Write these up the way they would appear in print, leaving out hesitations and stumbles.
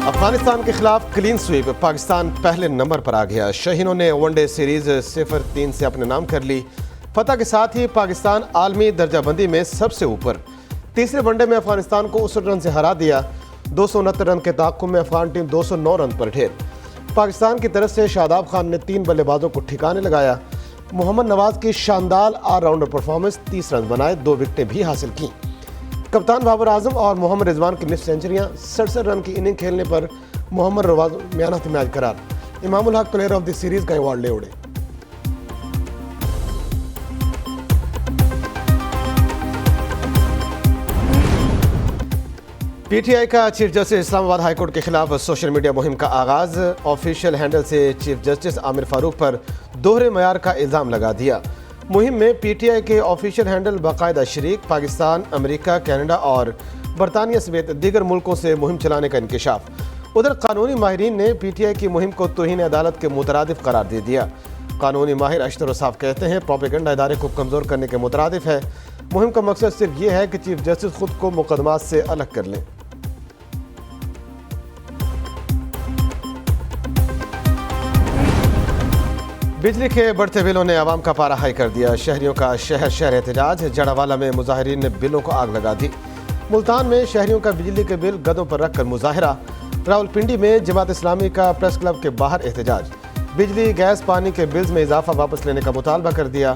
افغانستان کے خلاف clean sweep, Pakistan پہلے نمبر پر آ گیا۔ شاہینوں نے ون ڈے سیریز 0-3 سے اپنے نام کر لی۔ فتح کے ساتھ ہی پاکستان عالمی درجہ بندی میں سب سے اوپر۔ تیسرے ون ڈے میں افغانستان کو 69 رن سے ہرا دیا۔ 269 رن کے تعاقب میں افغان ٹیم 209 رن پر ڈھیر۔ پاکستان کی طرف سے شاداب خان نے 3 بلے بازوں کو ٹھکانے لگایا۔ محمد نواز کی شاندار آل راؤنڈر پرفارمنس، 30 رن بنائے، 2 وکٹیں بھی حاصل کیں۔ کپتان بابر اعظم اور محمد رضوان کی نصف سینچریاں، 67 رن کی اننگ کھیلنے پر محمد رضوان مین آف دی میچ قرار۔ امام الحق پلیئر آف دی سیریز کا ایوارڈ لے اڑے۔ پی ٹی آئی کا چیف جسٹس اسلام آباد ہائی کورٹ کے خلاف سوشل میڈیا مہم کا آغاز۔ آفیشیل ہینڈل سے چیف جسٹس عامر فاروق پر دوہرے معیار کا الزام لگا دیا۔ مہم میں پی ٹی آئی کے آفیشیل ہینڈل باقاعدہ شریک، پاکستان، امریکہ، کینیڈا اور برطانیہ سمیت دیگر ملکوں سے مہم چلانے کا انکشاف۔ ادھر قانونی ماہرین نے پی ٹی آئی کی مہم کو توہین عدالت کے مترادف قرار دے دیا۔ قانونی ماہر اشتر صاف کہتے ہیں پروپیگنڈا ادارے کو کمزور کرنے کے مترادف ہے۔ مہم کا مقصد صرف یہ ہے کہ چیف جسٹس خود کو مقدمات سے الگ کر لیں۔ بجلی کے بڑھتے بلوں نے عوام کا پارا ہائی کر دیا۔ شہریوں کا شہر احتجاج، جڑاوالا میں مظاہرین نے بلوں کو آگ لگا دی۔ ملتان میں شہریوں کا بجلی کے بل گدوں پر رکھ کر مظاہرہ۔ راولپنڈی میں جماعت اسلامی کا پریس کلب کے باہر احتجاج۔ بجلی، گیس، پانی کے بلز میں اضافہ واپس لینے کا مطالبہ کر دیا۔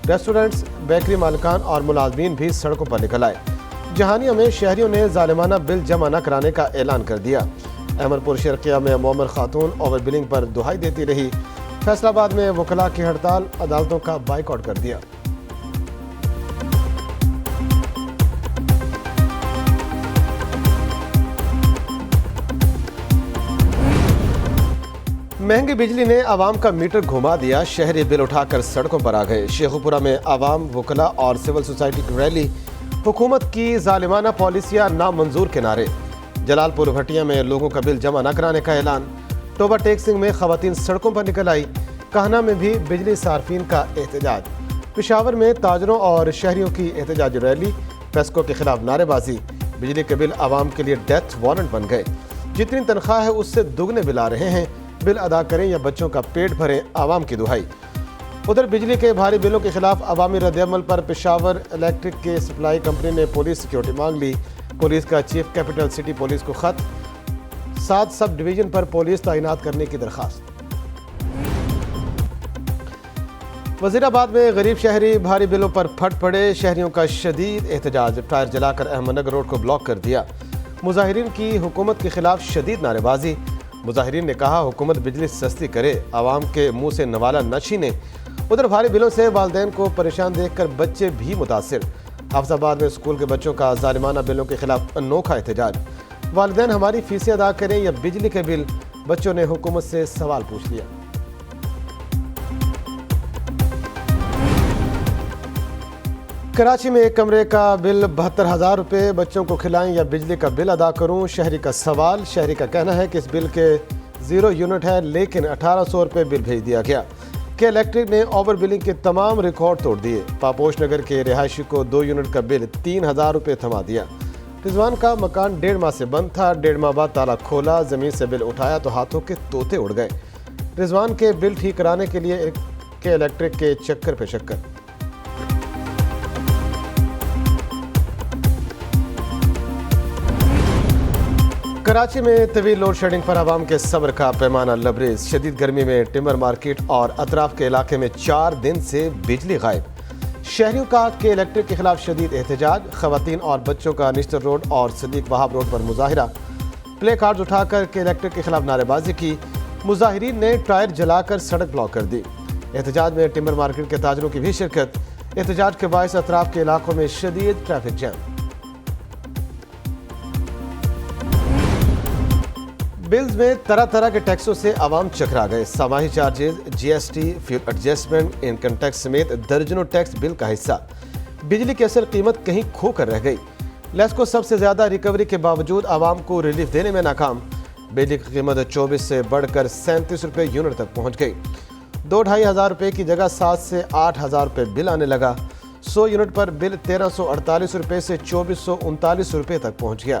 ریسٹورنٹس، بیکری مالکان اور ملازمین بھی سڑکوں پر نکل آئے۔ جہانیہ میں شہریوں نے ظالمانہ بل جمع نہ کرانے کا اعلان کر دیا۔ احمد پور شرقیہ میں معمر خاتون اوور بلنگ پر دہائی دیتی رہی۔ فیصل آباد میں وکلاء کی ہڑتال، عدالتوں کا بائیکاٹ کر دیا۔ مہنگی بجلی نے عوام کا میٹر گھما دیا۔ شہری بل اٹھا کر سڑکوں پر آ گئے۔ شیخوپورہ میں عوام، وکلاء اور سول سوسائٹی کی ریلی۔ حکومت کی ظالمانہ پالیسیاں نامنظور کے نعرے۔ جلال پور بھٹیا میں لوگوں کا بل جمع نہ کرانے کا اعلان۔ ٹوبہ ٹیکسنگ میں خواتین سڑکوں پر نکل آئی۔ کہنا میں بھی بجلی صارفین کا احتجاج۔ پشاور میں تاجروں اور شہریوں کی احتجاجی ریلی۔ پیسکو کے خلاف نعرے بازی۔ بجلی کے بل عوام کے لیے ڈیتھ وارنٹ بن گئے۔ جتنی تنخواہ ہے اس سے دگنے بل آ رہے ہیں۔ بل ادا کریں یا بچوں کا پیٹ بھریں، عوام کی دہائی۔ ادھر بجلی کے بھاری بلوں کے خلاف عوامی رد عمل پر پشاور الیکٹرک کے سپلائی کمپنی نے پولیس سیکیورٹی مانگ لی۔ پولیس کا چیف کیپٹل سٹی پولیس کو خط، 7 سب ڈویژن پر پولیس تعینات کرنے کی درخواست۔ وزیر آباد میں غریب شہری بھاری بلوں پر پھٹ پڑے۔ شہریوں کا شدید احتجاج، ٹائر جلا کر احمد نگر روڈ کو بلاک کر دیا۔ مظاہرین کی حکومت کے خلاف شدید نعرے بازی۔ مظاہرین نے کہا حکومت بجلی سستی کرے، عوام کے منہ سے نوالا نہ چھینے۔ ادھر بھاری بلوں سے والدین کو پریشان دیکھ کر بچے بھی متاثر۔ حافظ آباد میں اسکول کے بچوں کا ظالمانہ بلوں کے خلاف انوکھا احتجاج۔ والدین ہماری فیسیں ادا کریں یا بجلی کے بل، بچوں نے حکومت سے سوال پوچھ لیا۔ کراچی میں ایک کمرے کا بل 72,000 روپے، بچوں کو کھلائیں یا بجلی کا بل ادا کروں، شہری کا سوال۔ شہری کا کہنا ہے کہ اس بل کے 0 یونٹ ہے لیکن 1800 روپے بل بھیج دیا گیا۔ کہ الیکٹرک نے اوور بلنگ کے تمام ریکارڈ توڑ دیے۔ پاپوش نگر کے رہائشی کو 2 یونٹ کا بل 3000 روپے تھما دیا۔ رضوان کا مکان 1.5 ماہ سے بند تھا، 1.5 ماہ بعد تالا کھولا، زمین سے بل اٹھایا تو ہاتھوں کے طوطے اڑ گئے۔ رضوان کے بل ٹھیک کرانے کے لیے کہ الیکٹرک کے چکر پہ چکر۔ کراچی میں طویل لوڈ شیڈنگ پر عوام کے صبر کا پیمانہ لبریز۔ شدید گرمی میں ٹمبر مارکیٹ اور اطراف کے علاقے میں 4 دن سے بجلی غائب۔ شہریوں کا کہ الیکٹرک کے خلاف شدید احتجاج۔ خواتین اور بچوں کا نشتر روڈ اور صدیق وہاب روڈ پر مظاہرہ۔ پلے کارڈز اٹھا کر کہ الیکٹرک کے خلاف نعرے بازی کی۔ مظاہرین نے ٹائر جلا کر سڑک بلاک کر دی۔ احتجاج میں ٹمبر مارکیٹ کے تاجروں کی بھی شرکت۔ احتجاج کے باعث اطراف کے علاقوں میں شدید ٹریفک جام۔ بلز میں طرح طرح کے ٹیکسوں سے عوام چکرا گئے۔ سماجی charges, G S T, fuel adjustment, income tax سمیت درجنوں ٹیکس بل کا حصہ۔ بجلی کی اصل قیمت کہیں کھو کر رہ گئی۔ لیسکو سب سے زیادہ ریکوری کے باوجود عوام کو ریلیف دینے میں ناکام۔ بجلی کی قیمت 24 سے بڑھ کر 37 روپے یونٹ تک پہنچ گئی۔ 2-2.5 ہزار روپے کی جگہ 7 سے 8 ہزار روپے بل آنے لگا۔ 100 یونٹ پر بل 1348 روپے سے 2439 روپے تک پہنچ گیا۔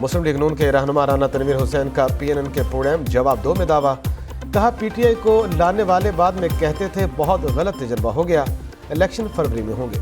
مسلم لیگ نون کے رہنما رانا تنویر حسین کا PNN کے پروگرام جواب دو میں دعویٰ، کہا PTI کو لانے والے بعد میں کہتے تھے بہت غلط تجربہ ہو گیا، الیکشن فروری میں ہوں گے۔